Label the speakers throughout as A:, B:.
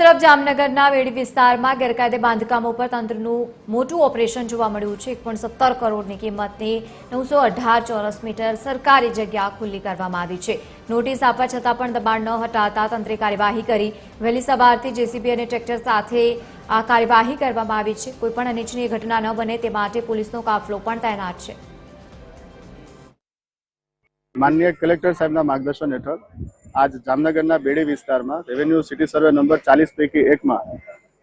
A: તરફ જામનગરના વેડી વિસ્તારમાં ગેરકાયદે બાંધકામો પર તંત્રનું મોટું ઓપરેશન જોવા મળ્યું છે। 1.17 કરોડની કિંમતની 918 ચોરસ મીટર સરકારી જગ્યા ખુલ્લી કરવામાં આવી છે। નોટિસ આપવા છતાં પણ દબાણ ન હટાતા તંત્રે કાર્યવાહી કરી। વહેલી સવારથી જેસીબી અને ટ્રેક્ટર સાથે આ કાર્યવાહી કરવામાં આવી છે। કોઈપણ અનિચ્છનીય ઘટના ન બને તે માટે પોલીસનો કાફલો પણ તૈનાત છે।
B: माननीय कलेक्टर साहेबना मार्गदर्शन हेठळ आज जामनगरना बेड़ी विस्तारमां रेवन्यू सिटी सर्वे नंबर 40 पैकी 1 मां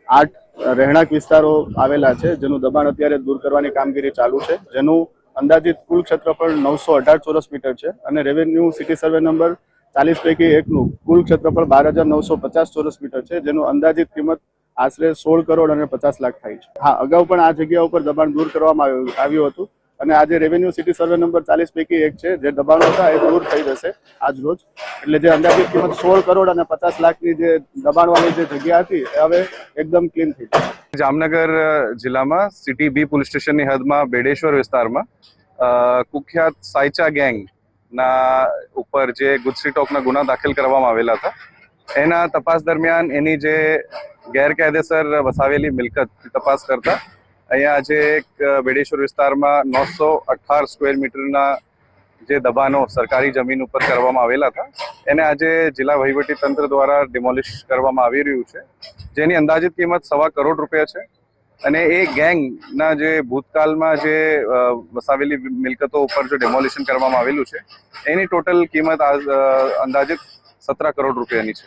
B: 8 રહેણાંક વિસ્તારો આવેલા છે, જેનું દબાણ અત્યારે દૂર કરવાની કામગીરી ચાલુ છે, જેનું અંદાજિત કુલ ક્ષેત્રફળ 918 ચોરસ મીટર છે અને રેવન્યુ સિટી સર્વે નંબર 40 પૈકી 1 નું કુલ ક્ષેત્રફળ 12,950 ચોરસ મીટર છે, જેનું અંદાજિત કિંમત આશરે 16 કરોડ અને 50 લાખ થાય છે। હા, અગાઉ પણ આ જગ્યા ઉપર દબાણ દૂર કરવામાં આવ્યું હતું અને આજે રેવન્યુ સિટી સર્વે નંબર 40 પૈકી 1 છે, જે દબાણો હતા એ દૂર થઈ જશે આજ રોજ। એટલે જે અંદાજિત કિંમત 16 કરોડ અને 50 લાખની જે દબાણવાળી જે જગ્યા હતી એ હવે એકદમ ક્લીન થઈ જશે।
C: જામનગર જિલ્લામાં સિટી બી પોલીસ સ્ટેશનની હદમાં બેડેશ્વર વિસ્તારમાં કુખ્યાત સાયચા ગેંગના ઉપર જે ગુજસીટોકના ગુના દાખલ કરવામાં આવેલા હતા, એના તપાસ દરમિયાન એની જે ગેરકાયદેસર વસાવેલી મિલકત તપાસ કરતા અહીંયા આજે એક બેડેશ્વર વિસ્તારમાં 918 સ્ક્વેર મીટરના જે દબાણો સરકારી જમીન ઉપર કરવામાં આવેલા હતા, એને આજે જિલ્લા વહીવટી તંત્ર દ્વારા ડિમોલિશ કરવામાં આવી રહ્યું છે, જેની અંદાજિત કિંમત 1.25 કરોડ રૂપિયા છે। અને એ ગેંગના જે ભૂતકાળમાં જે વસાવેલી મિલકતો ઉપર જો ડેમોલિશન કરવામાં આવેલું છે, એની ટોટલ કિંમત અંદાજિત 17 કરોડ રૂપિયાની છે।